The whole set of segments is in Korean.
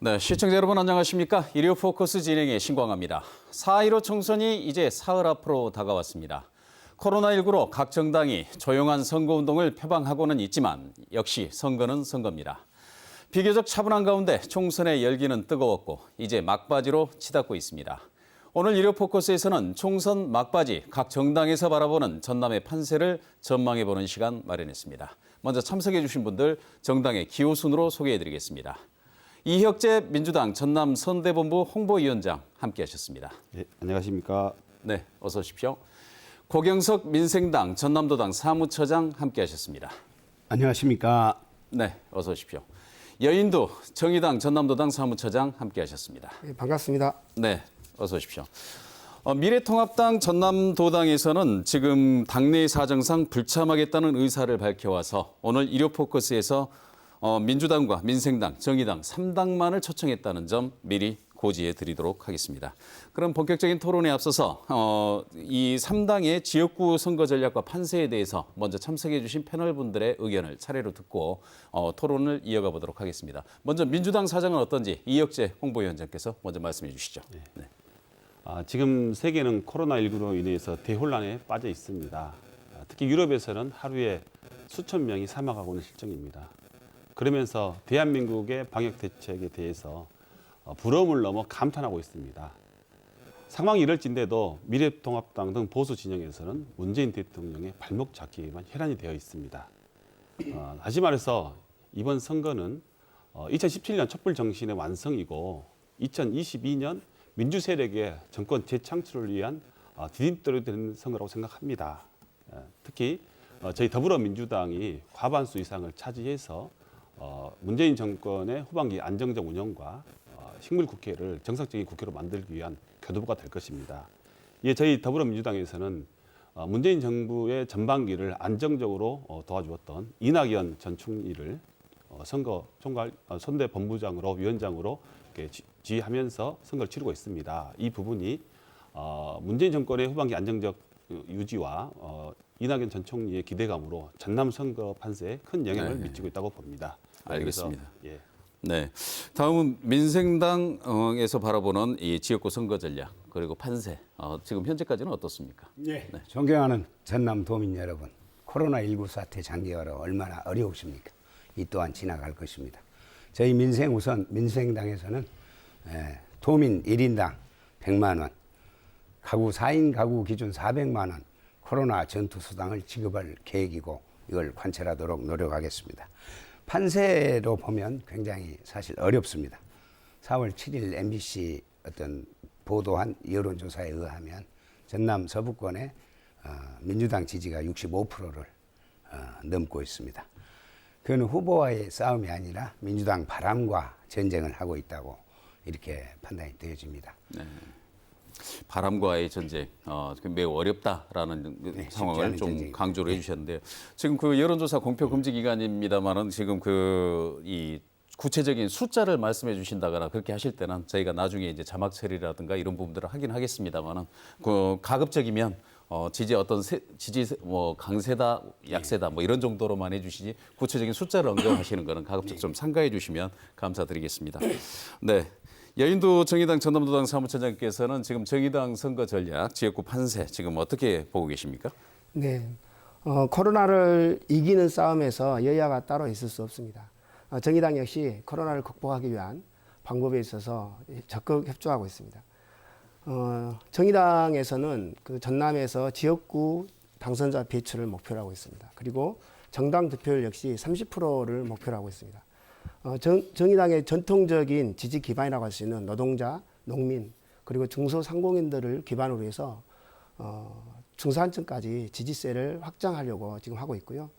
네, 시청자 여러분 안녕하십니까? 일요 포커스 진행의 신광합니다. 4.15 총선이 이제 사흘 앞으로 다가왔습니다. 코로나19로 각 정당이 조용한 선거운동을 표방하고는 있지만 역시 선거는 선거입니다. 비교적 차분한 가운데 총선의 열기는 뜨거웠고 이제 막바지로 치닫고 있습니다. 오늘 일요 포커스에서는 총선 막바지 각 정당에서 바라보는 전남의 판세를 전망해보는 시간 마련했습니다. 먼저 참석해 주신 분들 정당의 기호순으로 소개해드리겠습니다. 이혁재 민주당 전남 선대본부 홍보위원장 함께하셨습니다. 네, 안녕하십니까? 네, 어서 오십시오. 고경석 민생당 전남도당 사무처장 함께하셨습니다. 안녕하십니까? 네, 어서 오십시오. 여인도 정의당 전남도당 사무처장 함께하셨습니다. 네, 반갑습니다. 네, 어서 오십시오. 미래통합당 전남도당에서는 지금 당내 사정상 불참하겠다는 의사를 밝혀와서 오늘 일요 포커스에서 민주당과 민생당, 정의당 3당만을 초청했다는 점 미리 고지해 드리도록 하겠습니다. 그럼 본격적인 토론에 앞서서 이 3당의 지역구 선거 전략과 판세에 대해서 먼저 참석해 주신 패널분들의 의견을 차례로 듣고 토론을 이어가 보도록 하겠습니다. 먼저 민주당 사정은 어떤지 이혁재 홍보위원장께서 먼저 말씀해 주시죠. 네. 지금 세계는 코로나19로 인해서 대혼란에 빠져 있습니다. 특히 유럽에서는 하루에 수천 명이 사망하고 있는 실정입니다. 그러면서 대한민국의 방역 대책에 대해서 부러움을 넘어 감탄하고 있습니다. 상황이 이럴진데도 미래통합당 등 보수 진영에서는 문재인 대통령의 발목 잡기에만 혈안이 되어 있습니다. 다시 말해서 이번 선거는 2017년 촛불 정신의 완성이고 2022년 민주 세력의 정권 재창출을 위한 디딤돌이 되는 선거라고 생각합니다. 특히 저희 더불어민주당이 과반수 이상을 차지해서 문재인 정권의 후반기 안정적 운영과 식물국회를 정상적인 국회로 만들기 위한 교두보가 될 것입니다. 이에 저희 더불어민주당에서는 문재인 정부의 전반기를 안정적으로 도와주었던 이낙연 전 총리를 선거 총괄 선대본부장으로 위원장으로 이렇게 지휘하면서 선거를 치르고 있습니다. 이 부분이 문재인 정권의 후반기 안정적 유지와 이낙연 전 총리의 기대감으로 전남 선거 판세에 큰 영향을 미치고 있다고 봅니다. 알겠습니다. 그래서, 예. 네, 다음은 민생당에서 바라보는 이 지역구 선거 전략 그리고 판세 지금 현재까지는 어떻습니까? 네. 존경하는 전남 도민 여러분, 코로나19 사태 장기화로 얼마나 어려우십니까? 이 또한 지나갈 것입니다. 저희 민생당에서는 도민 1인당 100만 원, 가구 4인 가구 기준 400만 원 코로나 전투수당을 지급할 계획이고 이걸 관철하도록 노력하겠습니다. 판세로 보면 굉장히 사실 어렵습니다. 4월 7일 MBC 어떤 보도한 여론조사에 의하면 전남 서부권의 민주당 지지가 65%를 넘고 있습니다. 그건 후보와의 싸움이 아니라 민주당 바람과 전쟁을 하고 있다고 이렇게 판단이 되어집니다. 네. 바람과의 전쟁, 매우 어렵다라는 상황을 좀 전쟁. 강조를 해주셨는데요. 지금 그 여론조사 공표 금지 기간입니다만은 지금 이 구체적인 숫자를 말씀해 주신다거나 그렇게 하실 때는 저희가 나중에 이제 자막 처리라든가 이런 부분들을 하긴 하겠습니다만은 그 가급적이면 지지 뭐 강세다, 약세다 뭐 이런 정도로만 해주시지 구체적인 숫자를 언급하시는 거는 가급적 좀 삼가해 주시면 감사드리겠습니다. 네. 여인도 정의당 전남도당 사무처장께서는 지금 정의당 선거 전략, 지역구 판세 지금 어떻게 보고 계십니까? 네, 코로나를 이기는 싸움에서 여야가 따로 있을 수 없습니다. 정의당 역시 코로나를 극복하기 위한 방법에 있어서 적극 협조하고 있습니다. 정의당에서는 그 전남에서 지역구 당선자 배출을 목표로 하고 있습니다. 그리고 정당 득표율 역시 30%를 목표로 하고 있습니다. 정의당의 전통적인 지지 기반이라고 할 수 있는 노동자, 농민, 그리고 중소상공인들을 기반으로 해서 중산층까지 지지세를 확장하려고 지금 하고 있고요.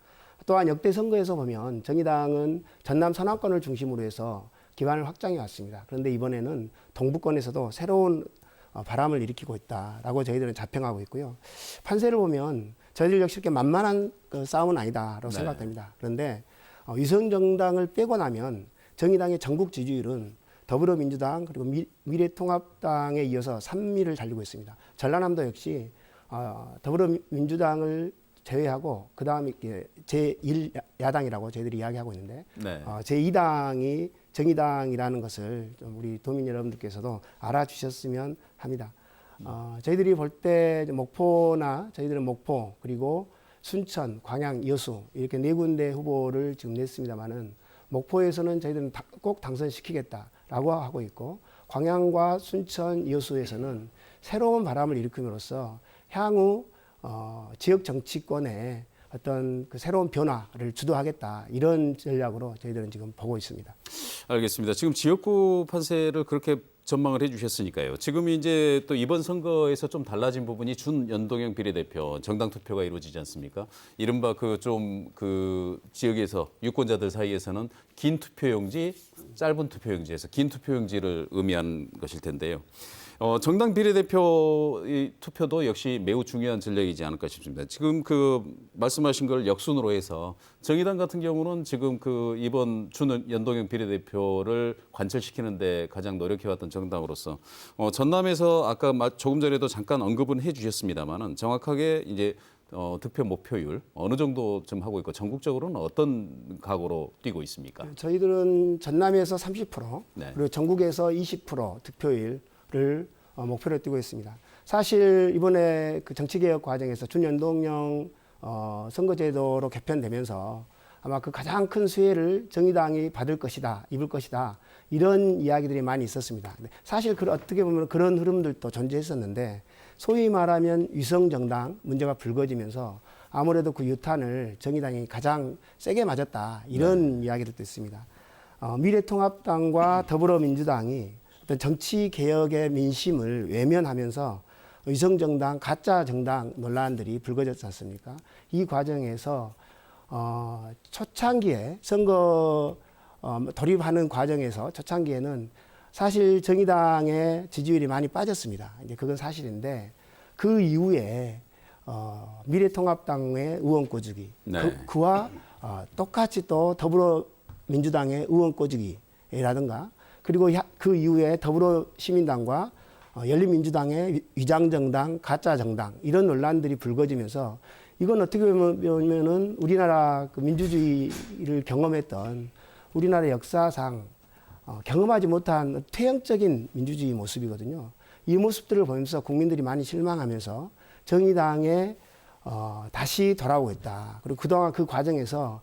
또한 역대 선거에서 보면 정의당은 전남 서남권을 중심으로 해서 기반을 확장해 왔습니다. 그런데 이번에는 동부권에서도 새로운 바람을 일으키고 있다라고 저희들은 자평하고 있고요. 판세를 보면 저희들 역시 이렇게 만만한 싸움은 아니다라고 생각됩니다. 그런데 위성정당을 빼고 나면 정의당의 전국 지지율은 더불어민주당 그리고 미래통합당에 이어서 3위를 달리고 있습니다. 전라남도 역시 더불어민주당을 제외하고 그다음에 제1야당이라고 저희들이 이야기하고 있는데 제2당이 정의당이라는 것을 좀 우리 도민 여러분들께서도 알아주셨으면 합니다. 저희들이 볼 때 목포나 저희들은 목포 그리고 순천, 광양, 여수 이렇게 네 군데 후보를 지금 냈습니다만은 목포에서는 저희들은 꼭 당선시키겠다라고 하고 있고 광양과 순천, 여수에서는 새로운 바람을 일으킴으로써 향후 지역 정치권에 어떤 그 새로운 변화를 주도하겠다 이런 전략으로 저희들은 지금 보고 있습니다. 알겠습니다. 지금 지역구 판세를 그렇게 전망을 해주셨으니까요. 지금 이제 또 이번 선거에서 좀 달라진 부분이 준연동형 비례대표 정당 투표가 이루어지지 않습니까? 이른바 그 지역에서 유권자들 사이에서는 긴 투표용지, 짧은 투표용지에서 긴 투표용지를 의미한 것일 텐데요. 정당 비례대표 투표도 역시 매우 중요한 전략이지 않을까 싶습니다. 지금 그 말씀하신 걸 역순으로 해서 정의당 같은 경우는 지금 그 이번 준연동형 비례대표를 관철시키는데 가장 노력해왔던 정당으로서 전남에서 아까 조금 전에도 잠깐 언급은 해주셨습니다만은 정확하게 이제 득표 목표율 어느 정도 좀 하고 있고 전국적으로는 어떤 각오로 뛰고 있습니까? 저희들은 전남에서 30% 네. 그리고 전국에서 20% 득표율을 목표로 띄고 있습니다. 사실 이번에 그 정치개혁 과정에서 준연동형 선거제도로 개편되면서 아마 그 가장 큰 수혜를 정의당이 받을 것이다, 입을 것이다 이런 이야기들이 많이 있었습니다. 사실 어떻게 보면 그런 흐름들도 존재했었는데 소위 말하면 위성정당 문제가 불거지면서 아무래도 그 유탄을 정의당이 가장 세게 맞았다 이런 이야기들도 있습니다. 미래통합당과 더불어민주당이 어떤 정치 개혁의 민심을 외면하면서 위성정당, 가짜 정당 논란들이 불거졌지 않습니까? 이 과정에서 초창기에 선거 돌입하는 과정에서 초창기에는 사실 정의당의 지지율이 많이 빠졌습니다. 이제 그건 사실인데 그 이후에 미래통합당의 의원 꼬주기, 네. 그와 똑같이 또 더불어민주당의 의원 꼬주기라든가 그리고 그 이후에 더불어시민당과 열린민주당의 위장정당, 가짜정당 이런 논란들이 불거지면서 이건 어떻게 보면은 우리나라 그 민주주의를 경험했던 우리나라 역사상 경험하지 못한 퇴행적인 민주주의 모습이거든요. 이 모습들을 보면서 국민들이 많이 실망하면서 정의당에 다시 돌아오고 있다. 그리고 그동안 그 과정에서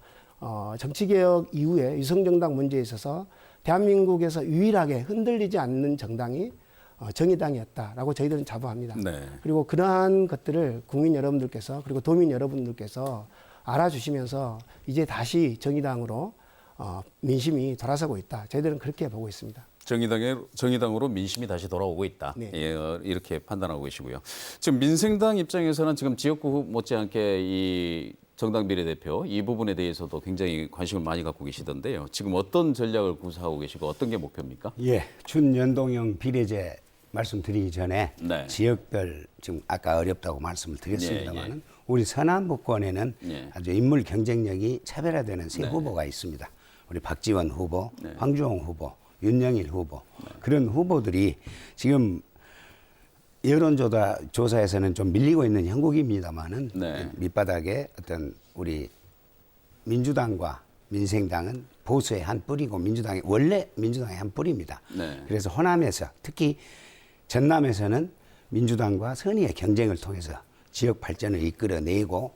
정치개혁 이후에 유성정당 문제에 있어서 대한민국에서 유일하게 흔들리지 않는 정당이 정의당이었다라고 저희들은 자부합니다. 네. 그리고 그러한 것들을 국민 여러분들께서 그리고 도민 여러분들께서 알아주시면서 이제 다시 정의당으로 민심이 돌아서고 있다. 저희들은 그렇게 보고 있습니다. 정의당으로 민심이 다시 돌아오고 있다. 네. 예, 이렇게 판단하고 계시고요. 지금 민생당 입장에서는 지금 지역구 못지않게 이 정당 비례대표 이 부분에 대해서도 굉장히 관심을 많이 갖고 계시던데요. 지금 어떤 전략을 구사하고 계시고 어떤 게 목표입니까? 예, 준연동형 비례제 말씀드리기 전에 네. 지역별 지금 아까 어렵다고 말씀을 드렸습니다만은 예. 우리 서남북권에는 예. 아주 인물 경쟁력이 차별화되는 세 네. 후보가 있습니다. 우리 박지원 후보, 네. 황주홍 후보, 윤영일 후보 그런 후보들이 지금 여론조사에서는 좀 밀리고 있는 형국입니다만은 네. 밑바닥에 어떤 우리 민주당과 민생당은 보수의 한 뿌리고 원래 민주당의 한 뿌리입니다. 네. 그래서 호남에서 특히 전남에서는 민주당과 선의의 경쟁을 통해서 지역 발전을 이끌어내고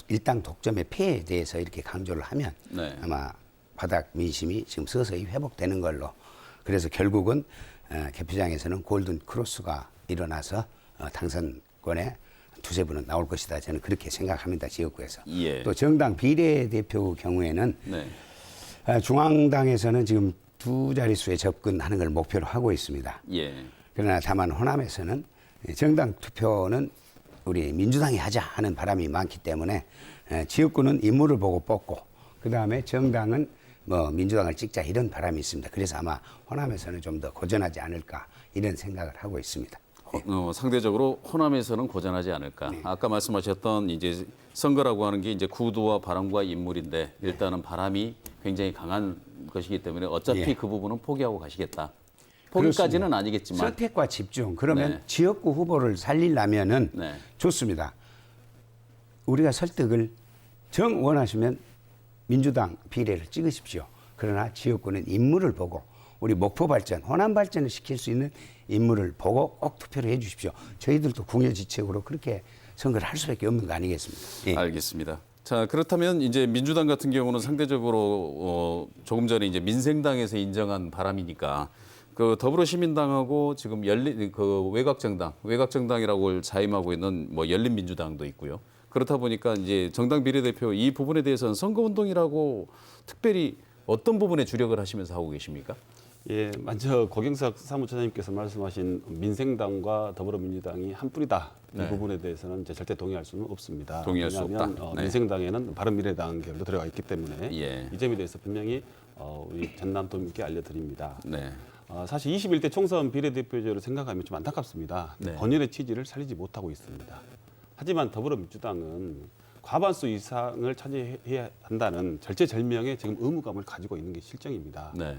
일당 독점의 폐해에 대해서 이렇게 강조를 하면 네. 아마 바닥 민심이 지금 서서히 회복되는 걸로 그래서 결국은 개표장에서는 골든 크로스가 일어나서 당선권에 두세 분은 나올 것이다. 저는 그렇게 생각합니다. 지역구에서. 예. 또 정당 비례대표 경우에는 네. 중앙당에서는 지금 두 자릿수에 접근하는 걸 목표로 하고 있습니다. 예. 그러나 다만 호남에서는 정당 투표는 우리 민주당이 하자 하는 바람이 많기 때문에 지역구는 인물을 보고 뽑고 그다음에 정당은 뭐 민주당을 찍자 이런 바람이 있습니다. 그래서 아마 호남에서는 좀 더 고전하지 않을까 이런 생각을 하고 있습니다. 상대적으로 호남에서는 고전하지 않을까. 네. 아까 말씀하셨던 이제 선거라고 하는 게 이제 구도와 바람과 인물인데 일단은 바람이 굉장히 강한 것이기 때문에 어차피 예. 그 부분은 포기하고 가시겠다. 포기까지는 그렇습니다. 아니겠지만. 선택과 집중. 그러면 네. 지역구 후보를 살리려면은 네. 좋습니다. 우리가 설득을 정 원하시면 민주당 비례를 찍으십시오. 그러나 지역구는 인물을 보고 우리 목포 발전, 호남 발전을 시킬 수 있는 인물을 보고 꼭 투표를 해 주십시오. 저희들도 궁여지책으로 그렇게 선거를 할 수밖에 없는 거 아니겠습니까? 예. 알겠습니다. 자, 그렇다면 이제 민주당 같은 경우는 상대적으로 조금 전에 이제 민생당에서 인정한 바람이니까 그 더불어시민당하고 지금 열린 그 외곽정당이라고 자임하고 있는 뭐 열린민주당도 있고요. 그렇다 보니까 이제 정당 비례대표 이 부분에 대해서는 선거운동이라고 특별히 어떤 부분에 주력을 하시면서 하고 계십니까? 예, 먼저 고경석 사무처장님께서 말씀하신 민생당과 더불어민주당이 한 뿌리다 이 네. 부분에 대해서는 이제 절대 동의할 수는 없습니다. 동의할 수 왜냐하면, 없다. 네. 민생당에는 바른미래당 계열도 들어가 있기 때문에 예. 이 점에 대해서 분명히 우리 전남도민께 알려드립니다. 네. 사실 21대 총선 비례대표제를 생각하면 좀 안타깝습니다. 네. 본연의 취지를 살리지 못하고 있습니다. 하지만 더불어민주당은 과반수 이상을 차지해야 한다는 절체절명의 지금 의무감을 가지고 있는 게 실정입니다. 네.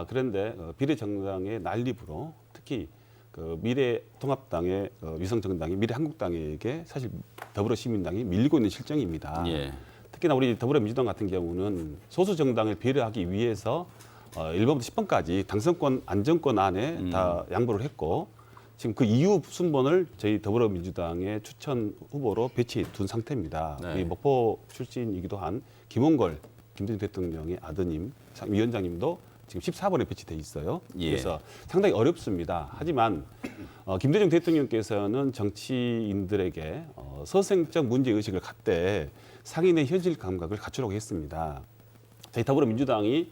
그런데 비례정당의 난립으로 특히 그 미래통합당의 위성정당이 미래한국당에게 사실 더불어시민당이 밀리고 있는 실정입니다. 예. 특히나 우리 더불어민주당 같은 경우는 소수 정당을 배려하기 위해서 1번부터 10번까지 당선권 안정권 안에 다 양보를 했고 지금 그 이후 순번을 저희 더불어민주당의 추천 후보로 배치해 둔 상태입니다. 네. 우리 목포 출신이기도 한 김원걸 김대중 대통령의 아드님 위원장님도 지금 14번에 배치돼 있어요. 예. 그래서 상당히 어렵습니다. 하지만 김대중 대통령께서는 정치인들에게 서생적 문제 의식을 갖되 상인의 현실 감각을 갖추라고 했습니다. 저희 더불어민주당이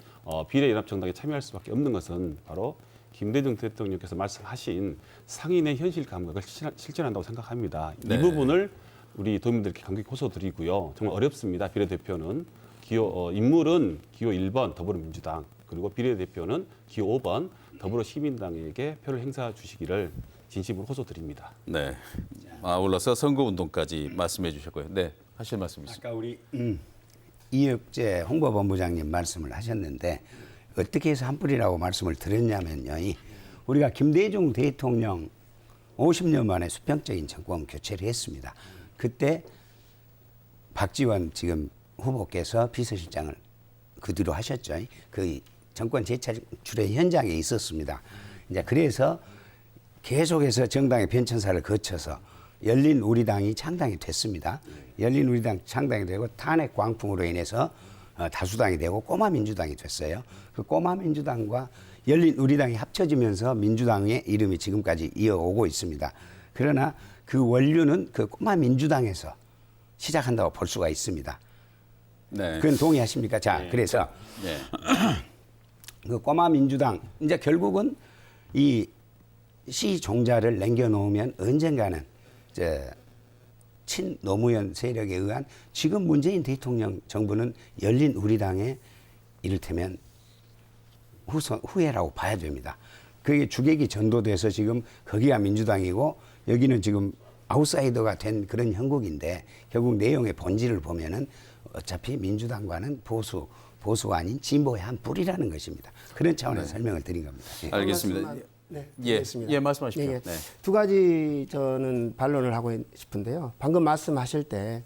비례연합정당에 참여할 수밖에 없는 것은 바로 김대중 대통령께서 말씀하신 상인의 현실 감각을 실천한다고 생각합니다. 네. 이 부분을 우리 도민들께 강력히 호소드리고요. 정말 어렵습니다. 비례대표는 인물은 기호 1번 더불어민주당 그리고 비례대표는 기호 5번 더불어시민당에게 표를 행사해 주시기를 진심으로 호소드립니다. 네. 아울러서 선거운동까지 말씀해 주셨고요. 네. 하실 말씀 있습니까? 아까 우리 이혁재 홍보본부장님 말씀을 하셨는데 어떻게 해서 한 뿌리라고 말씀을 드렸냐면요. 우리가 김대중 대통령 50년 만에 수평적인 정권 교체를 했습니다. 그때 박지원 지금 후보께서 비서실장을 그 뒤로 하셨죠. 그 정권 재차출의 현장에 있었습니다. 이제 그래서 계속해서 정당의 변천사를 거쳐서 열린우리당이 창당이 됐습니다. 열린우리당 창당이 되고 탄핵 광풍으로 인해서 다수당이 되고 꼬마민주당이 됐어요. 그 꼬마민주당과 열린우리당이 합쳐지면서 민주당의 이름이 지금까지 이어오고 있습니다. 그러나 그 원류는 그 꼬마민주당에서 시작한다고 볼 수가 있습니다. 네. 그건 동의하십니까? 자, 네. 그래서 네. 그 꼬마민주당 이제 결국은 이 시종자를 남겨놓으면 언젠가는 친노무현 세력에 의한 지금 문재인 대통령 정부는 열린우리당의 이를테면 후예라고 봐야 됩니다. 그게 주객이 전도돼서 지금 거기가 민주당이고 여기는 지금 아웃사이더가 된 그런 형국인데 결국 내용의 본질을 보면은 어차피 민주당과는 보수가 아닌 진보의 한 뿌리라는 것입니다. 그런 차원에서 설명을 드린 겁니다. 예. 알겠습니다. 네, 예. 알겠습니다. 예, 말씀하십시오. 예, 예. 네. 두 가지 저는 반론을 하고 싶은데요. 방금 말씀하실 때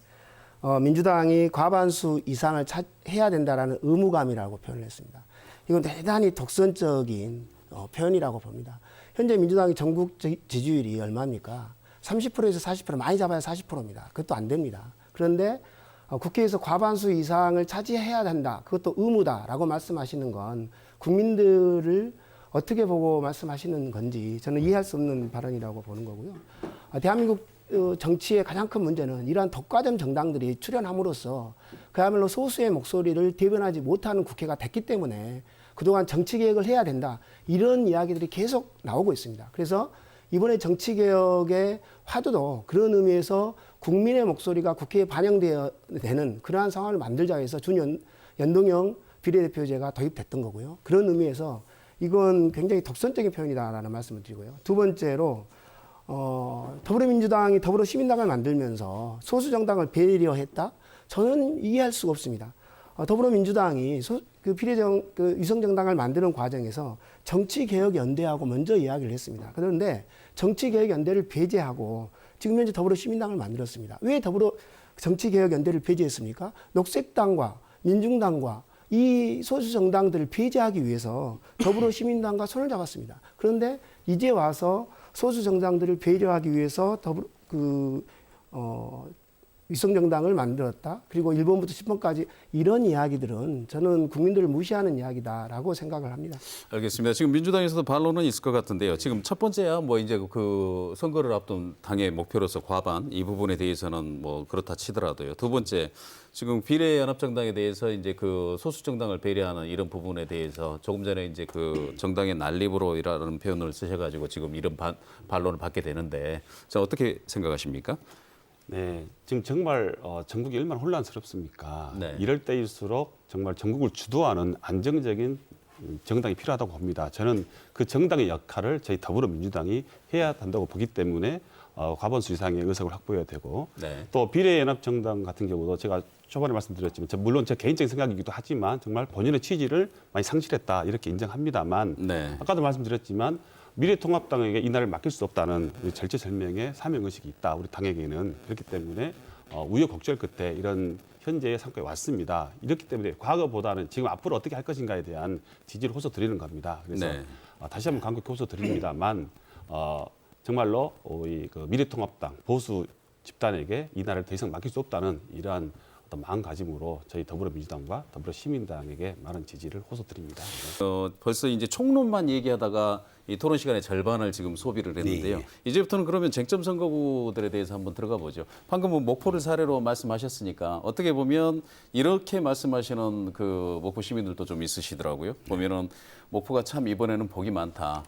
민주당이 과반수 이상을 해야 된다라는 의무감이라고 표현을 했습니다. 이건 대단히 독선적인 표현이라고 봅니다. 현재 민주당의 전국 지지율이 얼마입니까? 30%에서 40%, 많이 잡아야 40%입니다. 그것도 안 됩니다. 그런데 국회에서 과반수 이상을 차지해야 한다. 그것도 의무다라고 말씀하시는 건 국민들을 어떻게 보고 말씀하시는 건지 저는 이해할 수 없는 발언이라고 보는 거고요. 대한민국 정치의 가장 큰 문제는 이러한 독과점 정당들이 출현함으로써 그야말로 소수의 목소리를 대변하지 못하는 국회가 됐기 때문에 그동안 정치개혁을 해야 된다. 이런 이야기들이 계속 나오고 있습니다. 그래서 이번에 정치개혁의 화두도 그런 의미에서 국민의 목소리가 국회에 반영되는 그러한 상황을 만들자 해서 연동형 비례대표제가 도입됐던 거고요. 그런 의미에서 이건 굉장히 독선적인 표현이다라는 말씀을 드리고요. 두 번째로 더불어민주당이 더불어시민당을 만들면서 소수정당을 배려했다? 저는 이해할 수가 없습니다. 더불어민주당이 위성정당을 만드는 과정에서 정치개혁연대하고 먼저 이야기를 했습니다. 그런데 정치개혁연대를 배제하고 지금 현재 더불어시민당을 만들었습니다. 왜 정치개혁연대를 배제했습니까? 녹색당과 민중당과 이 소수 정당들을 배제하기 위해서 더불어시민당과 손을 잡았습니다. 그런데 이제 와서 소수 정당들을 배제하기 위해서 위성정당을 만들었다. 그리고 1번부터 10번까지 이런 이야기들은 저는 국민들을 무시하는 이야기다라고 생각을 합니다. 알겠습니다. 지금 민주당에서도 반론은 있을 것 같은데요. 지금 첫 번째야 뭐 이제 그 선거를 앞둔 당의 목표로서 과반 이 부분에 대해서는 뭐 그렇다 치더라도요. 두 번째 지금 비례연합정당에 대해서 이제 그 소수 정당을 배려하는 이런 부분에 대해서 조금 전에 이제 그 정당의 난립으로이라는 표현을 쓰셔가지고 지금 이런 반론을 받게 되는데 자 어떻게 생각하십니까? 네, 지금 정말 전국이 얼마나 혼란스럽습니까? 네. 이럴 때일수록 정말 전국을 주도하는 안정적인 정당이 필요하다고 봅니다. 저는 그 정당의 역할을 저희 더불어민주당이 해야 한다고 보기 때문에 과반수 이상의 의석을 확보해야 되고 네. 또 비례연합정당 같은 경우도 제가 초반에 말씀드렸지만 물론 제 개인적인 생각이기도 하지만 정말 본연의 취지를 많이 상실했다 이렇게 인정합니다만 네. 아까도 말씀드렸지만 미래통합당에게 이 나라를 맡길 수 없다는 절체절명의 사명의식이 있다. 우리 당에게는. 그렇기 때문에 우여곡절 끝에 이런 현재의 상황에 왔습니다. 이렇기 때문에 과거보다는 지금 앞으로 어떻게 할 것인가에 대한 지지를 호소드리는 겁니다. 그래서 네. 다시 한번 강력히 호소드립니다만 정말로 그 미래통합당 보수 집단에게 이 나라를 더 이상 맡길 수 없다는 이러한 어떤 마음가짐으로 저희 더불어민주당과 더불어시민당에게 많은 지지를 호소드립니다. 네. 벌써 이제 총론만 얘기하다가 이 토론 시간의 절반을 지금 소비를 했는데요. 네. 이제부터는 그러면 쟁점 선거구들에 대해서 한번 들어가 보죠. 방금 뭐 목포를 사례로 말씀하셨으니까 어떻게 보면 이렇게 말씀하시는 그 목포 시민들도 좀 있으시더라고요. 보면은 목포가 참 이번에는 복이 많다.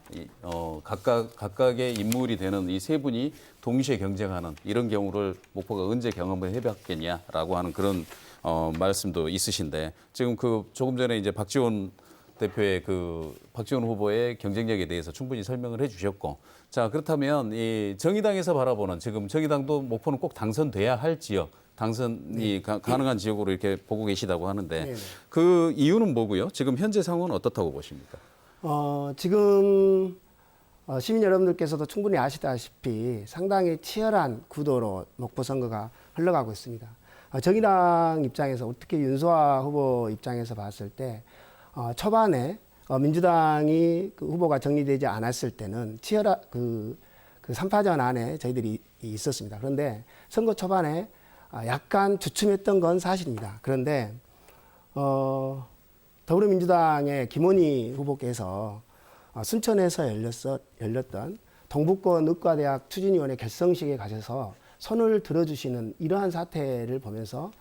각각의 인물이 되는 이 세 분이 동시에 경쟁하는 이런 경우를 목포가 언제 경험을 해봤겠냐라고 하는 그런 말씀도 있으신데 지금 그 조금 전에 이제 박지원 대표의 박지원 후보의 경쟁력에 대해서 충분히 설명을 해주셨고, 자 그렇다면 이 정의당에서 바라보는 지금 정의당도 목포는 꼭 당선돼야 할 지역, 당선이 가능한 지역으로 이렇게 보고 계시다고 하는데 네. 그 이유는 뭐고요? 지금 현재 상황은 어떻다고 보십니까? 지금 시민 여러분들께서도 충분히 아시다시피 상당히 치열한 구도로 목포 선거가 흘러가고 있습니다. 정의당 입장에서 어떻게 윤소아 후보 입장에서 봤을 때 초반에 민주당이 그 후보가 정리되지 않았을 때는 치열한 그 3파전 안에 저희들이 있었습니다. 그런데 선거 초반에 약간 주춤했던 건 사실입니다. 그런데 더불어민주당의 김원희 후보께서 순천에서 열렸던 동북권 의과대학 추진위원회 결성식에 가셔서 손을 들어주시는 이러한 사태를 보면서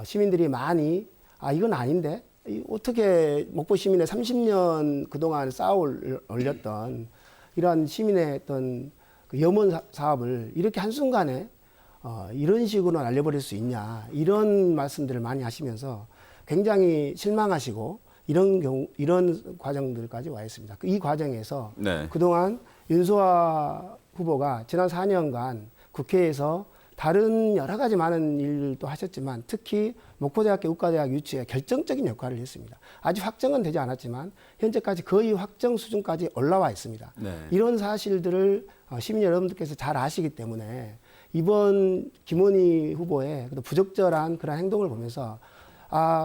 시민들이 많이 이건 아닌데 어떻게 목포 시민의 30년 그동안 쌓아 올렸던 이러한 시민의 어떤 그 염원 사업을 이렇게 한순간에 이런 식으로 날려버릴 수 있냐 이런 말씀들을 많이 하시면서 굉장히 실망하시고 이런 과정들까지 와 있습니다. 이 과정에서 네. 그동안 윤소아 후보가 지난 4년간 국회에서 다른 여러 가지 많은 일도 하셨지만 특히 목포대학교 의과대학 유치에 결정적인 역할을 했습니다. 아직 확정은 되지 않았지만 현재까지 거의 확정 수준까지 올라와 있습니다. 네. 이런 사실들을 시민 여러분들께서 잘 아시기 때문에 이번 김원희 후보의 부적절한 그런 행동을 보면서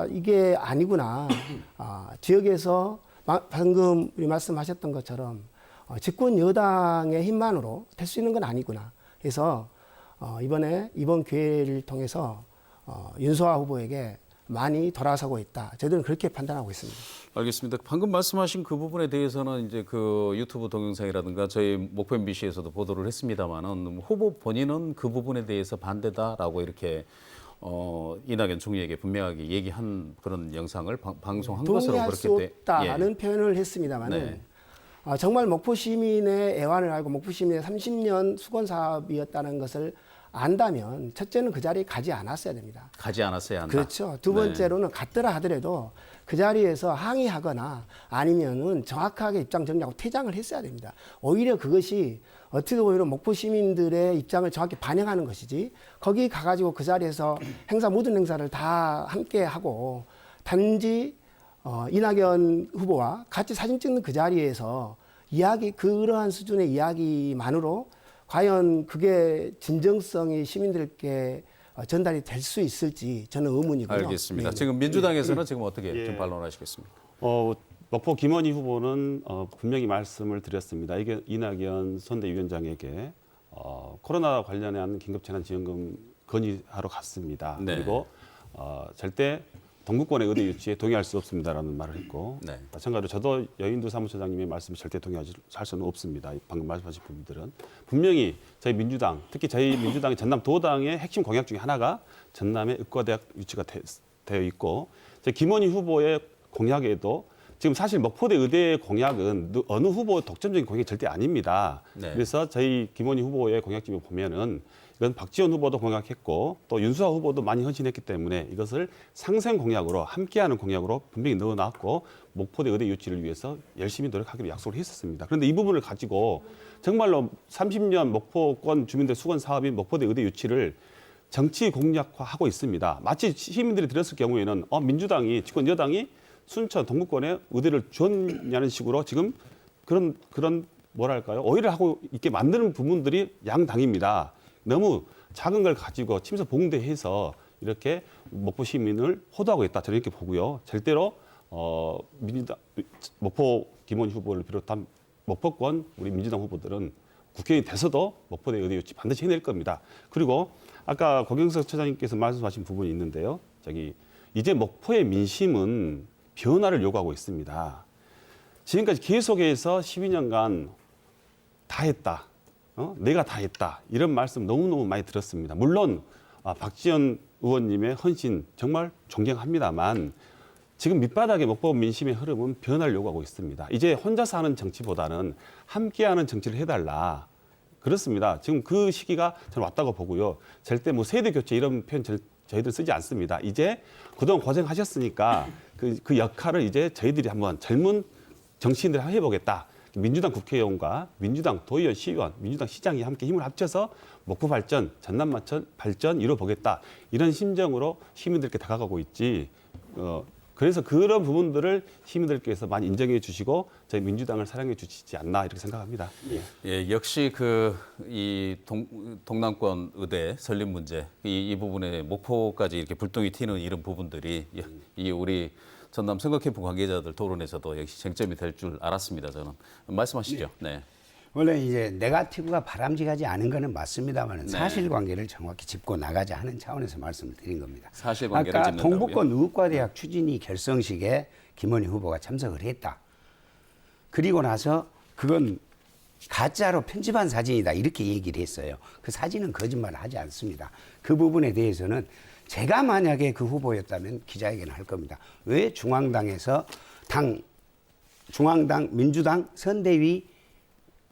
이게 아니구나. 지역에서 방금 우리 말씀하셨던 것처럼 집권 여당의 힘만으로 될 수 있는 건 아니구나. 그래서 이번 기회를 통해서 윤소아 후보에게 많이 돌아서고 있다. 저희들은 그렇게 판단하고 있습니다. 알겠습니다. 방금 말씀하신 그 부분에 대해서는 이제 그 유튜브 동영상이라든가 저희 목포 MBC에서도 보도를 했습니다만은 후보 본인은 그 부분에 대해서 반대다라고 이렇게 이낙연 총리에게 분명하게 얘기한 그런 영상을 방송한 것으로 동의할 그렇게 수 없다라는 표현을 했습니다만은 네. 정말 목포 시민의 애환을 알고 목포 시민의 30년 수건 사업이었다는 것을 안다면 첫째는 그 자리에 가지 않았어야 됩니다. 가지 않았어야 한다. 그렇죠. 두 번째로는 갔더라 하더라도 그 자리에서 항의하거나 아니면은 정확하게 입장 정리하고 퇴장을 했어야 됩니다. 오히려 그것이 어떻게 보면 목포 시민들의 입장을 정확히 반영하는 것이지 거기 가가지고 그 자리에서 모든 행사를 다 함께 하고 단지 이낙연 후보와 같이 사진 찍는 그 자리에서 그러한 수준의 이야기만으로 과연 그게 진정성이 시민들께 전달이 될 수 있을지 저는 의문이고요. 알겠습니다. 네. 지금 민주당에서는 지금 어떻게 예. 좀 반론하시겠습니까? 목포 김원희 후보는 분명히 말씀을 드렸습니다. 이게 이낙연 선대위원장에게 코로나 관련한 긴급재난지원금 건의하러 갔습니다. 네. 그리고 절대 동구권의 의대 유치에 동의할 수 없습니다라는 말을 했고 네. 마찬가지로 저도 여인도 사무처장님의 말씀에 절대 동의할 수는 없습니다. 방금 말씀하신 부분들은 분명히 저희 민주당, 특히 저희 민주당의 전남 도당의 핵심 공약 중에 하나가 전남의 의과대학 유치가 되어 있고 저희 김원희 후보의 공약에도 지금 사실 목포대 의대의 공약은 어느 후보 독점적인 공약이 절대 아닙니다. 네. 그래서 저희 김원희 후보의 공약집에 보면은 이건 박지원 후보도 공약했고 또 윤수아 후보도 많이 헌신했기 때문에 이것을 상생 공약으로 함께하는 공약으로 분명히 넣어놨고 목포대 의대 유치를 위해서 열심히 노력하기로 약속을 했었습니다. 그런데 이 부분을 가지고 정말로 30년 목포권 주민들 수건 사업인 목포대 의대 유치를 정치 공략화하고 있습니다. 마치 시민들이 들었을 경우에는 민주당이 집권 여당이 순천 동구권에 의대를 줬냐는 식으로 지금 그런 뭐랄까요 오해를 하고 있게 만드는 부분들이 양당입니다. 너무 작은 걸 가지고 침소봉대해서 이렇게 목포 시민을 호도하고 있다 저는 이렇게 보고요. 절대로 민주당 목포 김원희 후보를 비롯한 목포권 우리 민주당 후보들은 국회의원이 돼서도 목포대 의대 유치 반드시 해낼 겁니다. 그리고 아까 고경석 처장님께서 말씀하신 부분이 있는데요. 이제 목포의 민심은 변화를 요구하고 있습니다. 지금까지 계속해서 12년간 다 했다. 내가 다 했다. 이런 말씀 너무너무 많이 들었습니다. 물론 박지원 의원님의 헌신 정말 존경합니다만 지금 밑바닥의 목포 민심의 흐름은 변화를 요구하고 있습니다. 이제 혼자서 하는 정치보다는 함께하는 정치를 해달라. 그렇습니다. 지금 그 시기가 저는 왔다고 보고요. 절대 뭐 세대 교체 이런 표현 저희들 쓰지 않습니다. 이제 그동안 고생하셨으니까 그 역할을 이제 저희들이 한번 젊은 정치인들 해보겠다. 민주당 국회의원과 민주당 도의원, 시의원, 민주당 시장이 함께 힘을 합쳐서 목포 발전, 전남 발전 이뤄보겠다. 이런 심정으로 시민들께 다가가고 있지. 그래서 그런 부분들을 시민들께서 많이 인정해 주시고 저희 민주당을 사랑해 주시지 않나 이렇게 생각합니다. 예, 역시 이 동남권 의대 설립 문제 이 부분에 목포까지 이렇게 불똥이 튀는 이런 부분들이 이 우리 전남 선거캠프 관계자들 토론에서도 역시 쟁점이 될 줄 알았습니다. 저는 말씀하시죠. 네. 원래 이제 네거티브가 바람직하지 않은 거는 맞습니다만 사실관계를 정확히 짚고 나가자 하는 차원에서 말씀을 드린 겁니다. 사실관계를 아까 짚는다고요? 동북권 의과대학 추진위 결성식에 김원희 후보가 참석을 했다. 그리고 나서 그건 가짜로 편집한 사진이다 이렇게 얘기를 했어요. 그 사진은 거짓말을 하지 않습니다. 그 부분에 대해서는 제가 만약에 그 후보였다면 기자회견을 할 겁니다. 왜 중앙당에서 중앙당 민주당 선대위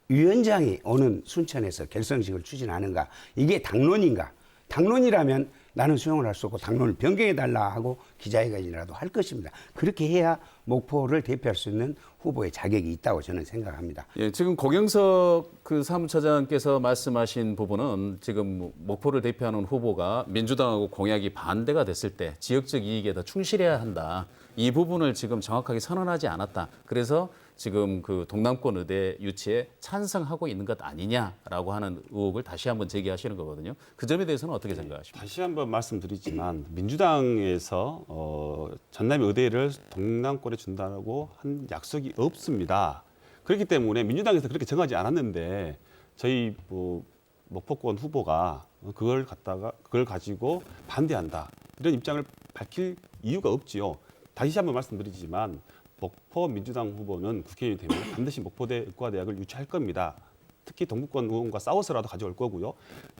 위원장이 오는 순천에서 결성식을 추진하는가? 이게 당론인가? 당론이라면 나는 수용을 할 수 없고 당론을 변경해달라 하고 기자회견이라도 할 것입니다. 그렇게 해야 목포를 대표할 수 있는 후보의 자격이 있다고 저는 생각합니다. 예, 지금 고경석 사무처장께서 말씀하신 부분은 지금 목포를 대표하는 후보가 민주당하고 공약이 반대가 됐을 때 지역적 이익에 더 충실해야 한다. 이 부분을 지금 정확하게 선언하지 않았다. 그래서 지금 그 동남권 의대 유치에 찬성하고 있는 것 아니냐라고 하는 의혹을 다시 한번 제기하시는 거거든요. 그 점에 대해서는 어떻게 생각하십니까? 다시 한번 말씀드리지만 민주당에서 전남의 의대를 동남권에 준다고 한 약속이 없습니다. 그렇기 때문에 민주당에서 그렇게 정하지 않았는데 저희 목포권 후보가 그걸 가지고 반대한다 이런 입장을 밝힐 이유가 없지요. 다시 한번 말씀드리지만 목포 민주당 후보는 국회의원이 되면 반드시 목포대 의과대학을 유치할 겁니다. 특히 동북권 의원과 싸워서라도 가져올 거고요.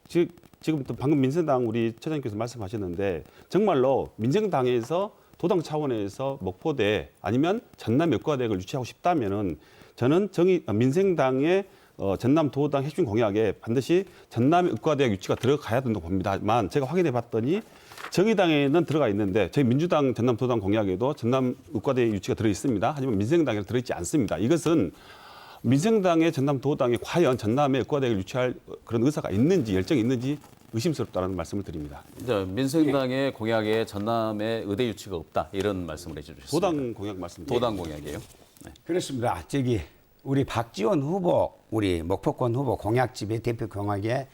지금 또 방금 민생당 우리 처장님께서 말씀하셨는데 정말로 민생당에서 도당 차원에서 목포대 아니면 전남 의과대학을 유치하고 싶다면은 저는 민생당의 전남 도당 핵심 공약에 반드시 전남 의과대학 유치가 들어가야 된다고 봅니다만 제가 확인해 봤더니 정의당에는 들어가 있는데 저희 민주당 전남 도당 공약에도 전남 의과대 유치가 들어 있습니다. 하지만 민생당에는 들어있지 않습니다. 이것은 민생당의 전남 도당에 과연 전남의 의과대를 유치할 그런 의사가 있는지 열정이 있는지 의심스럽다는 말씀을 드립니다. 민생당의 공약에 전남의 의대 유치가 없다 이런 말씀을 해주셨습니다. 도당 공약 말씀드립니다. 도당 공약이에요. 네. 그렇습니다. 우리 박지원 후보, 우리 목포권 후보 공약집의 대표 공약에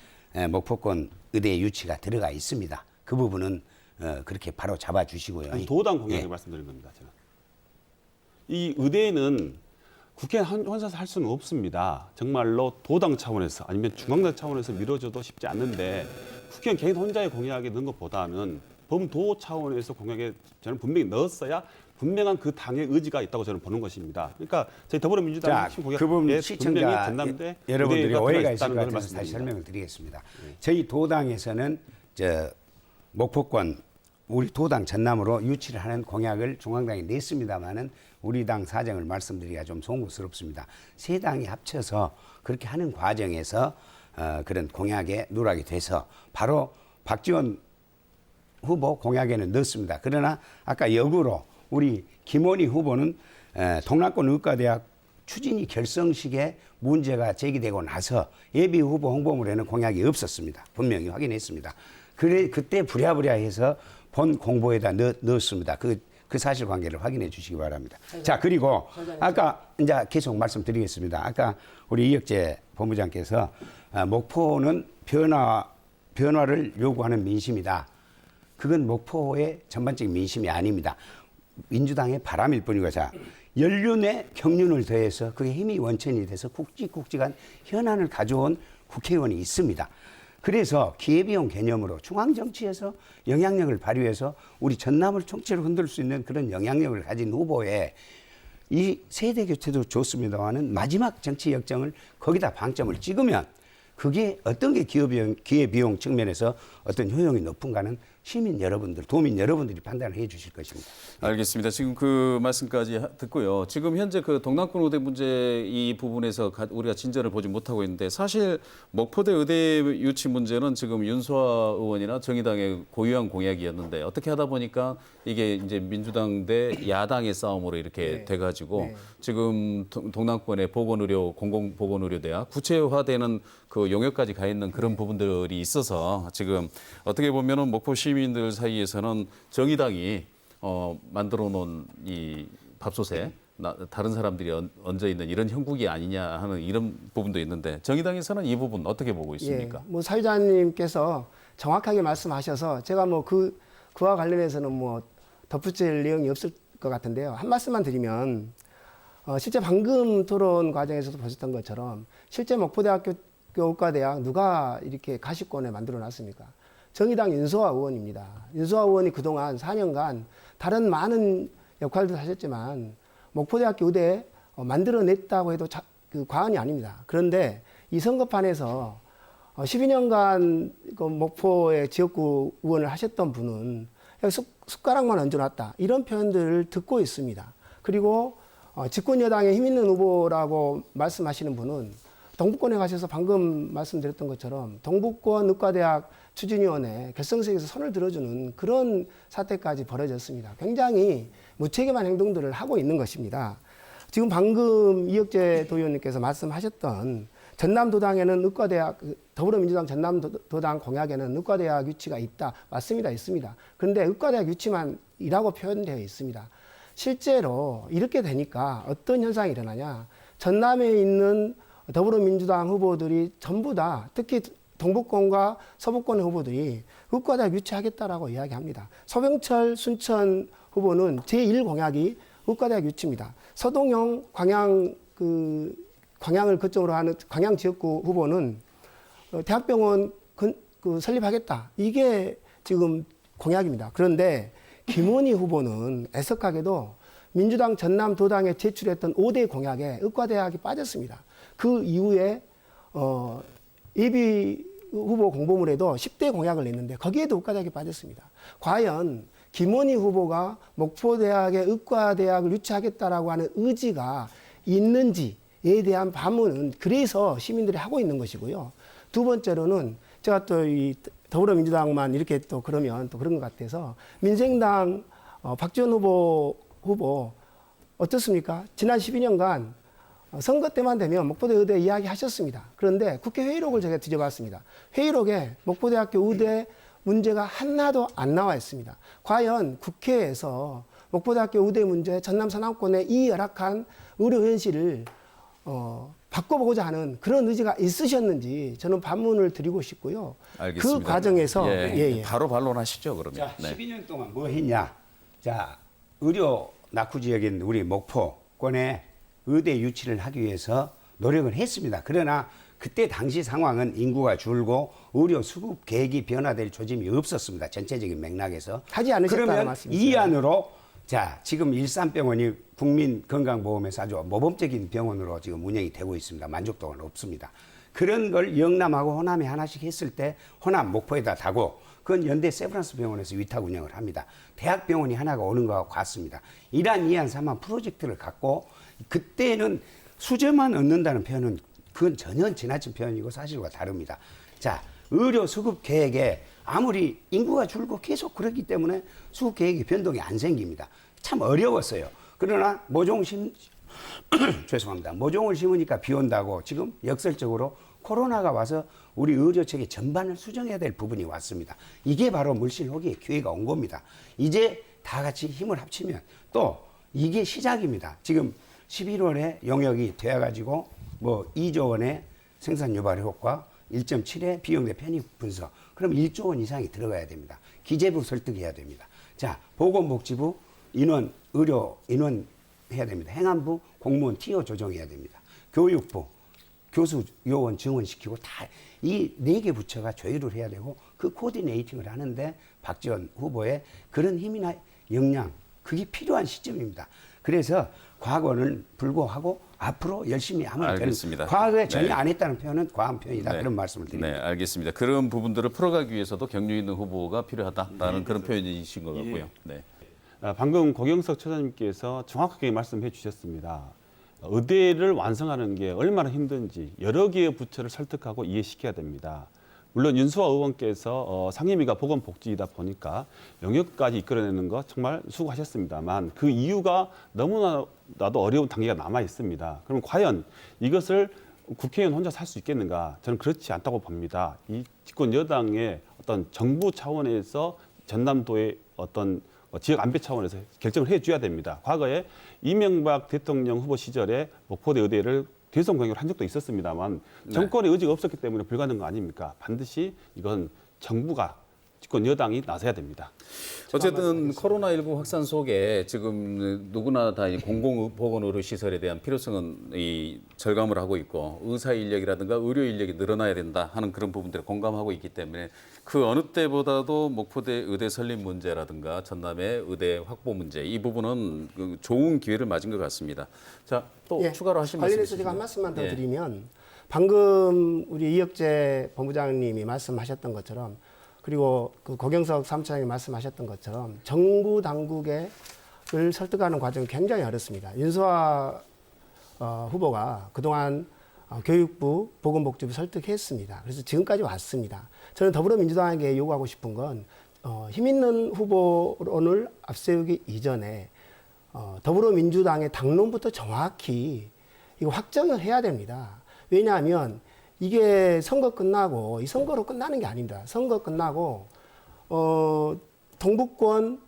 목포권 의대 유치가 들어가 있습니다. 그 부분은 그렇게 바로 잡아주시고요. 아니, 도당 공약을 예. 말씀드린 겁니다. 저는. 이 의대는 국회의원 혼자서 할 수는 없습니다. 정말로 도당 차원에서 아니면 중앙당 차원에서 미뤄져도 쉽지 않는데 국회의원 개인 혼자의 공약에 넣은 것보다는 범도 차원에서 공약에 저는 분명히 넣었어야 분명한 그 당의 의지가 있다고 저는 보는 것입니다. 그러니까 저희 더불어민주당의 자, 핵심 공약에 그 부분 분명히 시청자 전남대 여러분들이 의대가 오해가 들어가 있을 것 있다는 걸 같아서 다시 말씀드립니다. 설명을 드리겠습니다. 저희 도당에서는 목포권 우리 도당 전남으로 유치를 하는 공약을 중앙당이 냈습니다마는 우리 당 사정을 말씀드리기가 좀 송구스럽습니다. 세 당이 합쳐서 그렇게 하는 과정에서 그런 공약에 누락이 돼서 바로 박지원 후보 공약에는 넣습니다. 그러나 아까 역으로 우리 김원희 후보는 동락권 의과대학 추진위 결성식에 문제가 제기되고 나서 예비 후보 홍보물에는 공약이 없었습니다. 분명히 확인했습니다. 그때 부랴부랴 해서 본 공보에다 넣었습니다. 그 사실관계를 확인해 주시기 바랍니다. 자, 그리고 아까 이제 계속 말씀드리겠습니다. 아까 우리 이혁재 본부장께서 목포는 변화를 요구하는 민심이다. 그건 목포의 전반적인 민심이 아닙니다. 민주당의 바람일 뿐이고, 자, 연륜에 경륜을 더해서 그게 힘이 원천이 돼서 굵직굵직한 현안을 가져온 국회의원이 있습니다. 그래서 기회비용 개념으로 중앙정치에서 영향력을 발휘해서 우리 전남을 총체로 흔들 수 있는 그런 영향력을 가진 후보에 이 세대 교체도 좋습니다만은 마지막 정치 역정을 거기다 방점을 찍으면 그게 어떤 게 기회비용 측면에서 어떤 효용이 높은가는 시민 여러분들, 도민 여러분들이 판단을 해 주실 것입니다. 알겠습니다. 지금 그 말씀까지 듣고요. 지금 현재 그 동남권 의대 문제 이 부분에서 우리가 진전을 보지 못하고 있는데 사실 목포대 의대 유치 문제는 지금 윤소아 의원이나 정의당의 고유한 공약이었는데 어떻게 하다 보니까 이게 이제 민주당 대 야당의 싸움으로 이렇게 돼가지고 지금 동남권의 보건의료, 공공보건의료대학 구체화되는 그 용역까지 가 있는 그런 부분들이 있어서 지금 어떻게 보면은 목포 시민들 사이에서는 정의당이 만들어 놓은 이 밥솥에 다른 사람들이 얹어 있는 이런 형국이 아니냐 하는 이런 부분도 있는데 정의당에서는 이 부분 어떻게 보고 있습니까? 예, 뭐 사회자님께서 정확하게 말씀하셔서 제가 뭐 그와 관련해서는 뭐 덧붙일 내용이 없을 것 같은데요. 한 말씀만 드리면 실제 방금 토론 과정에서도 보셨던 것처럼 실제 목포대학교 의과대학 누가 이렇게 가시권에 만들어 놨습니까? 정의당 윤소아 의원입니다. 윤소아 의원이 그동안 4년간 다른 많은 역할도 하셨지만 목포대학교 의대 만들어냈다고 해도 과언이 아닙니다. 그런데 이 선거판에서 12년간 그 목포의 지역구 의원을 하셨던 분은 숟가락만 얹어놨다. 이런 표현들을 듣고 있습니다. 그리고 집권 여당에 힘 있는 후보라고 말씀하시는 분은 동북권에 가셔서 방금 말씀드렸던 것처럼 동북권 의과대학 추진위원회 결성식에서 손을 들어주는 그런 사태까지 벌어졌습니다. 굉장히 무책임한 행동들을 하고 있는 것입니다. 지금 방금 이혁재 도의원님께서 말씀하셨던 전남도당에는 의과대학, 더불어민주당 전남도당 공약에는 의과대학 유치가 있다. 맞습니다. 있습니다. 그런데 의과대학 유치만이라고 표현되어 있습니다. 실제로 이렇게 되니까 어떤 현상이 일어나냐. 전남에 있는 더불어민주당 후보들이 전부 다 특히 동북권과 서북권의 후보들이 의과대학 유치하겠다라고 이야기합니다. 소병철 순천 후보는 제1공약이 의과대학 유치입니다. 서동영 광양을 거점으로 하는 광양 지역구 후보는 대학병원 설립하겠다. 이게 지금 공약입니다. 그런데 김원희 후보는 애석하게도 민주당 전남도당에 제출했던 5대 공약에 의과대학이 빠졌습니다. 그 이후에 예비 후보 공보물에도 10대 공약을 냈는데 거기에도 의과대학이 빠졌습니다. 과연 김원희 후보가 목포대학의 의과대학을 유치하겠다라고 하는 의지가 있는지에 대한 반문은 그래서 시민들이 하고 있는 것이고요. 두 번째로는 제가 또 이 더불어민주당만 이렇게 또 그러면 또 그런 것 같아서 민생당 박지원 후보 어떻습니까? 지난 12년간 선거 때만 되면 목포대 의대 이야기 하셨습니다. 그런데 국회 회의록을 제가 뒤져봤습니다. 회의록에 목포대학교 의대 문제가 하나도 안 나와 있습니다. 과연 국회에서 목포대학교 의대 문제, 전남 서남권의 이 열악한 의료 현실을 바꿔보고자 하는 그런 의지가 있으셨는지 저는 반문을 드리고 싶고요. 알겠습니다. 그 과정에서 바로 반론하시죠, 그러면. 자, 네. 12년 동안 뭐 했냐? 자, 의료 낙후 지역인 우리 목포권에 의대 유치를 하기 위해서 노력을 했습니다. 그러나 그때 당시 상황은 인구가 줄고 의료 수급 계획이 변화될 조짐이 없었습니다. 전체적인 맥락에서. 하지 않으셨다는 그러면 말씀이시죠? 이 안으로 자, 지금 일산병원이 국민건강보험에서 아주 모범적인 병원으로 지금 운영이 되고 있습니다. 만족도가 높습니다. 그런 걸 영남하고 호남에 하나씩 했을 때 호남 목포에다 다고 그건 연대 세브란스 병원에서 위탁 운영을 합니다. 대학병원이 하나가 오는 것과 같습니다. 이란 이안 삼안 프로젝트를 갖고 그때는 수저만 얻는다는 표현은 그건 전혀 지나친 표현이고 사실과 다릅니다. 자, 의료 수급 계획에 아무리 인구가 줄고 계속 그렇기 때문에 수급 계획이 변동이 안 생깁니다. 참 어려웠어요. 그러나 죄송합니다. 모종을 심으니까 비 온다고 지금 역설적으로 코로나가 와서 우리 의료 체계 전반을 수정해야 될 부분이 왔습니다. 이게 바로 물실호기의 기회가 온 겁니다. 이제 다 같이 힘을 합치면 또 이게 시작입니다. 지금 11월에 용역이 되어가지고 뭐 2조 원의 생산 유발 효과, 1.7의 비용 대 편익 분석. 그럼 1조 원 이상이 들어가야 됩니다. 기재부 설득해야 됩니다. 자, 보건복지부 인원, 의료 인원 해야 됩니다. 행안부 공무원 티어 조정해야 됩니다. 교육부 교수 요원 증원시키고 다 이 4개 부처가 조율을 해야 되고 그 코디네이팅을 하는데 박지원 후보의 그런 힘이나 역량 그게 필요한 시점입니다. 그래서 과거는 불구하고 앞으로 열심히 하면 알겠습니다. 되는 과거에 전혀 네. 안 했다는 표현은 과한 표현이다. 네. 그런 말씀을 드립니다. 네, 알겠습니다. 그런 부분들을 풀어가기 위해서도 경륜 있는 후보가 필요하다라는 그런 표현이신 것 같고요. 네. 방금 고경석 처장님께서 정확하게 말씀해 주셨습니다. 의대를 완성하는 게 얼마나 힘든지 여러 개의 부처를 설득하고 이해시켜야 됩니다. 물론 윤수아 의원께서 상임위가 보건복지이다 보니까 영역까지 이끌어내는 거 정말 수고하셨습니다만 그 이유가 너무나도 어려운 단계가 남아 있습니다. 그럼 과연 이것을 국회의원 혼자 할 수 있겠는가? 저는 그렇지 않다고 봅니다. 이 집권 여당의 어떤 정부 차원에서 전남도의 어떤 지역 안배 차원에서 결정을 해줘야 됩니다. 과거에 이명박 대통령 후보 시절에 목포대 의대를 대성 공약을 한 적도 있었습니다만 정권의 의지가 없었기 때문에 불가능한 거 아닙니까? 반드시 이건 정부가 집권 여당이 나서야 됩니다. 어쨌든 코로나19 확산 속에 지금 누구나 다 공공보건의료시설에 대한 필요성은 절감을 하고 있고 의사 인력이라든가 의료 인력이 늘어나야 된다 하는 그런 부분들에 공감하고 있기 때문에 그 어느 때보다도 목포대 의대 설립 문제라든가 전남의 의대 확보 문제 이 부분은 좋은 기회를 맞은 것 같습니다. 자, 또 추가로 하신 말씀 관련해서 제가 한 말씀만 더 드리면 방금 우리 이혁재 본부장님이 말씀하셨던 것처럼 그리고 그 고경석 사무처장이 말씀하셨던 것처럼 정부 당국을 설득하는 과정이 굉장히 어렵습니다. 윤수아 후보가 그동안 교육부, 보건복지부 설득했습니다. 그래서 지금까지 왔습니다. 저는 더불어민주당에게 요구하고 싶은 건 힘 있는 후보론을 앞세우기 이전에 더불어민주당의 당론부터 정확히 이거 확정을 해야 됩니다. 왜냐하면 이게 선거 끝나고 이 선거로 끝나는 게 아닙니다. 선거 끝나고 동부권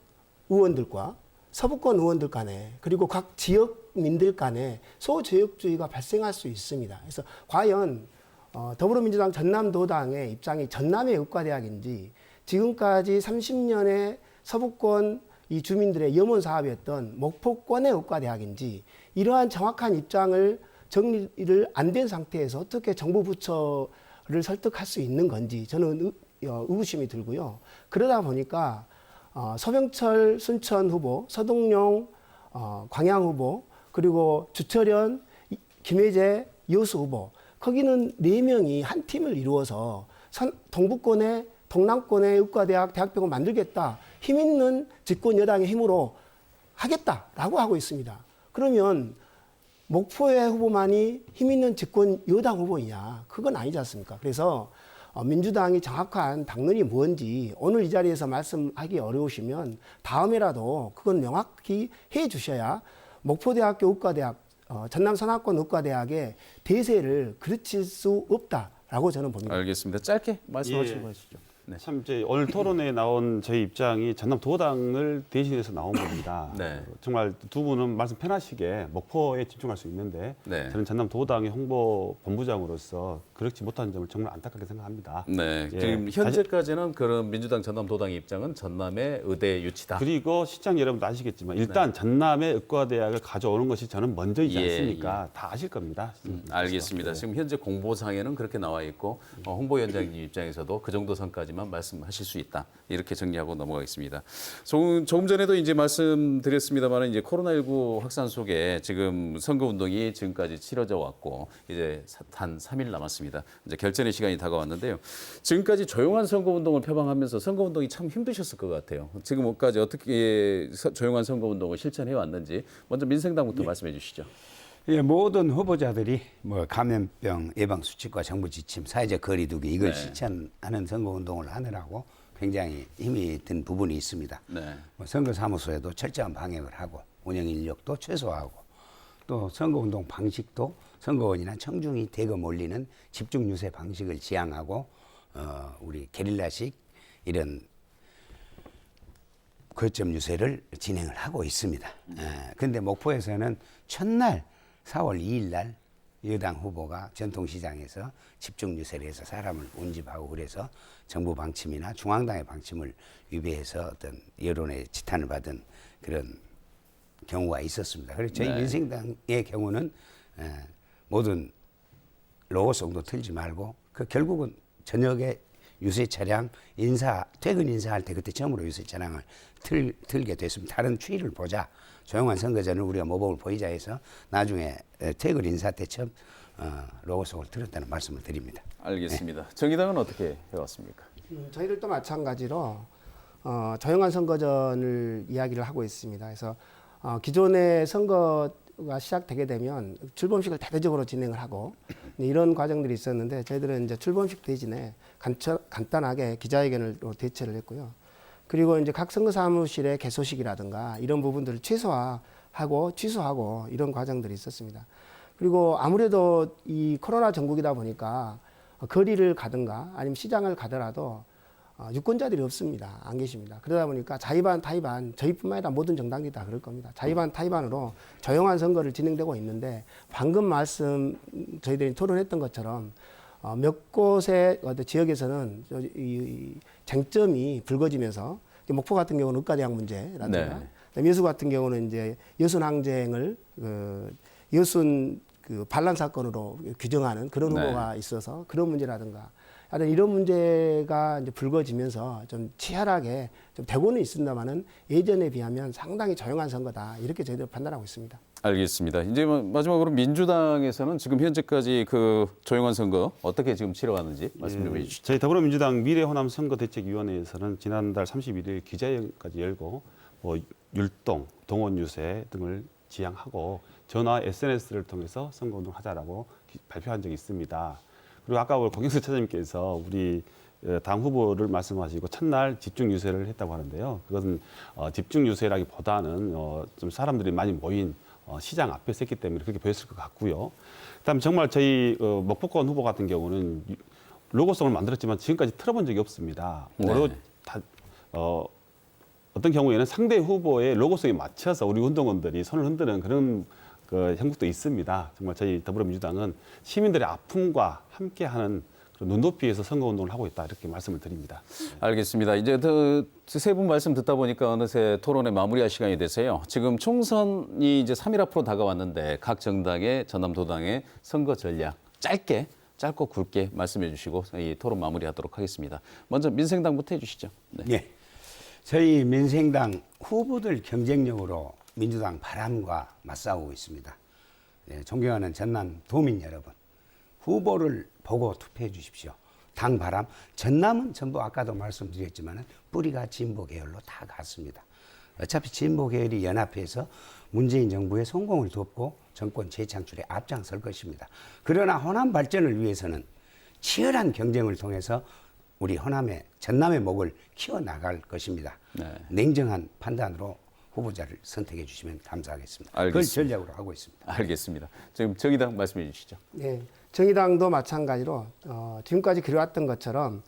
의원들과 서부권 의원들 간에 그리고 각 지역민들 간에 소제역주의가 발생할 수 있습니다. 그래서 과연 더불어민주당 전남도당의 입장이 전남의 의과대학인지 지금까지 30년의 서부권 이 주민들의 염원 사업이었던 목포권의 의과대학인지 이러한 정확한 입장을 정리를 안 된 상태에서 어떻게 정부 부처를 설득할 수 있는 건지 저는 의구심이 들고요. 그러다 보니까 서병철 순천 후보, 서동용 광양 후보, 그리고 주철현, 김혜재 여수 후보 거기는 4명이 한 팀을 이루어서 동부권의 동남권의 의과대학, 대학병원 만들겠다. 힘 있는 집권 여당의 힘으로 하겠다라고 하고 있습니다. 그러면 목포의 후보만이 힘 있는 집권 여당 후보이냐? 그건 아니지 않습니까? 그래서 민주당이 정확한 당론이 뭔지 오늘 이 자리에서 말씀하기 어려우시면 다음에라도 그건 명확히 해 주셔야 목포대학교 의과대학, 전남 산하권 의과대학의 대세를 그르칠 수 없다라고 저는 봅니다. 알겠습니다. 짧게 말씀하시고 예. 하시죠. 참 이제 오늘 토론에 나온 저희 입장이 전남 도당을 대신해서 나온 겁니다. 네. 정말 두 분은 말씀 편하시게 목포에 집중할 수 있는데 네. 저는 전남 도당의 홍보 본부장으로서 그렇지 못한 점을 정말 안타깝게 생각합니다. 네, 예. 지금 현재까지는 그런 민주당 전남 도당의 입장은 전남의 의대 유치다. 그리고 시장 여러분도 아시겠지만 일단 전남의 의과대학을 가져오는 것이 저는 먼저이지 예, 않습니까? 다 아실 겁니다. 알겠습니다. 네. 지금 현재 공보상에는 그렇게 나와 있고 홍보위원장님 입장에서도 그 정도 선까지만 말씀하실 수 있다. 이렇게 정리하고 넘어가겠습니다. 조금 전에도 이제 말씀드렸습니다만 이제 코로나19 확산 속에 지금 선거운동이 지금까지 치러져 왔고 이제 단 3일 남았습니다. 이제 결전의 시간이 다가왔는데요. 지금까지 조용한 선거운동을 표방하면서 선거운동이 참 힘드셨을 것 같아요. 지금까지 어떻게 조용한 선거운동을 실천해 왔는지 먼저 민생당부터 말씀해 주시죠. 예, 모든 후보자들이 뭐 감염병 예방 수칙과 정부 지침, 사회적 거리두기 이걸 네. 실천하는 선거운동을 하느라고 굉장히 힘이 든 부분이 있습니다. 네. 뭐 선거사무소에도 철저한 방역을 하고 운영 인력도 최소화하고 또 선거운동 방식도 선거원이나 청중이 대거 몰리는 집중 유세 방식을 지향하고 우리 게릴라식 이런 거점 유세를 진행을 하고 있습니다. 그런데 목포에서는 첫날 4월 2일 날 여당 후보가 전통시장에서 집중 유세를 해서 사람을 운집하고 그래서 정부 방침이나 중앙당의 방침을 위배해서 어떤 여론의 지탄을 받은 그런 경우가 있었습니다. 그래서 저희 네. 민생당의 경우는 모든 로고송도 틀지 말고 그 결국은 저녁에 유세 차량 퇴근 인사할 때 그때 처음으로 유세 차량을 틀게 됐습니다. 다른 추이를 보자. 조용한 선거전을 우리가 모범을 보이자 해서 나중에 퇴근 인사 때 처음 로고송을 틀었다는 말씀을 드립니다. 알겠습니다. 정의당은 어떻게 해왔습니까? 저희들도 마찬가지로 조용한 선거전을 이야기를 하고 있습니다. 그래서 기존의 선거가 시작되게 되면 출범식을 대대적으로 진행을 하고 이런 과정들이 있었는데 저희들은 이제 출범식 대신에 간단하게 기자회견으로 대처를 했고요. 그리고 이제 각 선거 사무실의 개소식이라든가 이런 부분들을 최소화하고 취소하고 이런 과정들이 있었습니다. 그리고 아무래도 이 코로나 전국이다 보니까 거리를 가든가 아니면 시장을 가더라도 유권자들이 없습니다. 안 계십니다. 그러다 보니까 자의반 타의반 저희뿐만 아니라 모든 정당들이 다 그럴 겁니다. 자의반 타의반으로 조용한 선거를 진행되고 있는데 방금 저희들이 토론했던 것처럼 몇 곳의 지역에서는 이 쟁점이 불거지면서 목포 같은 경우는 의과대학 문제라든가 여수 같은 경우는 이제 여순 항쟁을 여순 반란 사건으로 규정하는 그런 후보가 있어서 그런 문제라든가 하여튼 이런 문제가 이제 불거지면서 좀 치열하게 좀 되고는 있습니다만은 예전에 비하면 상당히 조용한 선거다 이렇게 저희들 판단하고 있습니다. 알겠습니다. 이제 마지막으로 민주당에서는 지금 현재까지 그 조용한 선거 어떻게 지금 치러왔는지 말씀 좀 해주시죠. 저희 더불어민주당 미래호남 선거대책위원회에서는 지난달 31일 기자회견까지 열고 율동, 동원 유세 등을 지향하고 전화 SNS를 통해서 선거운동을 하자라고 발표한 적이 있습니다. 그리고 아까 우리 고경수 차장님께서 우리 당 후보를 말씀하시고 첫날 집중 유세를 했다고 하는데요. 그것은 집중 유세라기보다는 좀 사람들이 많이 모인 시장 앞에서 했기 때문에 그렇게 보였을 것 같고요. 그다음에 정말 저희 목포권 후보 같은 경우는 로고송을 만들었지만 지금까지 틀어본 적이 없습니다. 어떤 경우에는 상대 후보의 로고송에 맞춰서 우리 운동원들이 손을 흔드는 그런 그 형국도 있습니다. 정말 저희 더불어민주당은 시민들의 아픔과 함께하는 눈높이에서 선거운동을 하고 있다 이렇게 말씀을 드립니다. 알겠습니다. 이제 세 분 말씀 듣다 보니까 어느새 토론의 마무리할 시간이 되세요. 지금 총선이 이제 3일 앞으로 다가왔는데 각 정당의 전남도당의 선거 전략 짧고 굵게 말씀해 주시고 이 토론 마무리하도록 하겠습니다. 먼저 민생당부터 해주시죠. 네. 예. 저희 민생당 후보들 경쟁력으로 민주당 바람과 맞싸우고 있습니다. 예, 존경하는 전남 도민 여러분, 후보를 보고 투표해 주십시오. 당 바람, 전남은 전부 아까도 말씀드렸지만 뿌리가 진보 계열로 다 갔습니다. 어차피 진보 계열이 연합해서 문재인 정부의 성공을 돕고 정권 재창출에 앞장설 것입니다. 그러나 호남 발전을 위해서는 치열한 경쟁을 통해서 우리 전남의 목을 키워나갈 것입니다. 네. 냉정한 판단으로 후보자를 선택해 주시면 감사하겠습니다. 알겠습니다. 그걸 전략으로 하고 있습니다. 알겠습니다. 지금 정의당 말씀해 주시죠. 네, 정의당도 마찬가지로 지금까지 그래왔던 것처럼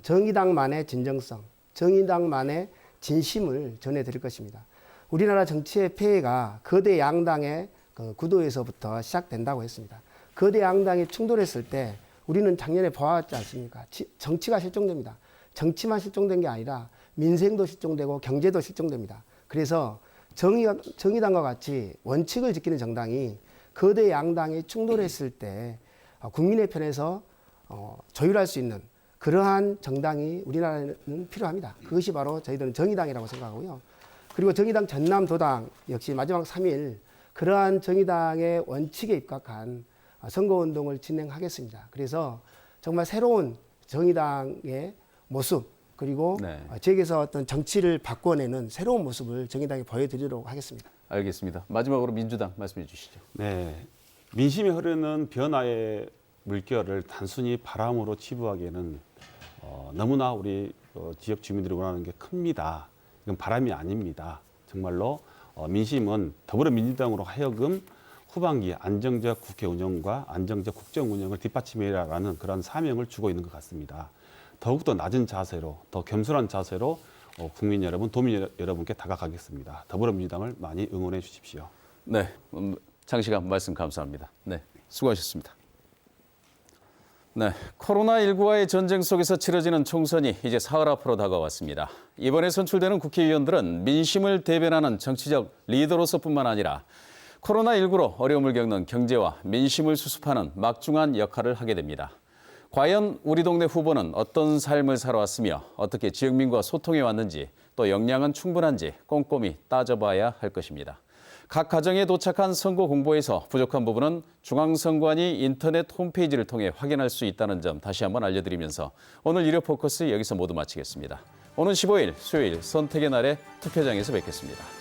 정의당만의 진정성, 정의당만의 진심을 전해드릴 것입니다. 우리나라 정치의 폐해가 거대 양당의 그 구도에서부터 시작된다고 했습니다. 거대 양당이 충돌했을 때 우리는 작년에 보았지 않습니까? 정치가 실종됩니다. 정치만 실종된 게 아니라 민생도 실종되고 경제도 실종됩니다. 그래서 정의당과 같이 원칙을 지키는 정당이 거대 양당이 충돌했을 때 국민의 편에서 조율할 수 있는 그러한 정당이 우리나라에는 필요합니다. 그것이 바로 저희들은 정의당이라고 생각하고요. 그리고 정의당 전남도당 역시 마지막 3일 그러한 정의당의 원칙에 입각한 선거운동을 진행하겠습니다. 그래서 정말 새로운 정의당의 모습 그리고 네. 지역에서 어떤 정치를 바꿔내는 새로운 모습을 정의당이 보여드리도록 하겠습니다. 알겠습니다. 마지막으로 민주당 말씀해 주시죠. 네, 민심이 흐르는 변화의 물결을 단순히 바람으로 치부하기에는 너무나 우리 지역 주민들이 원하는 게 큽니다. 이건 바람이 아닙니다. 정말로 민심은 더불어민주당으로 하여금 후반기 안정적 국회 운영과 안정적 국정 운영을 뒷받침해라라는 그런 사명을 주고 있는 것 같습니다. 더욱더 낮은 자세로, 더 겸손한 자세로 국민 여러분, 도민 여러분께 다가가겠습니다. 더불어민주당을 많이 응원해 주십시오. 네, 장시간 말씀 감사합니다. 네, 수고하셨습니다. 네, 코로나19와의 전쟁 속에서 치러지는 총선이 이제 사흘 앞으로 다가왔습니다. 이번에 선출되는 국회의원들은 민심을 대변하는 정치적 리더로서뿐만 아니라 코로나19로 어려움을 겪는 경제와 민심을 수습하는 막중한 역할을 하게 됩니다. 과연 우리 동네 후보는 어떤 삶을 살아왔으며 어떻게 지역민과 소통해 왔는지 또 역량은 충분한지 꼼꼼히 따져봐야 할 것입니다. 각 가정에 도착한 선거 공보에서 부족한 부분은 중앙선관위 인터넷 홈페이지를 통해 확인할 수 있다는 점 다시 한번 알려드리면서 오늘 일요 포커스 여기서 모두 마치겠습니다. 오는 15일 수요일 선택의 날에 투표장에서 뵙겠습니다.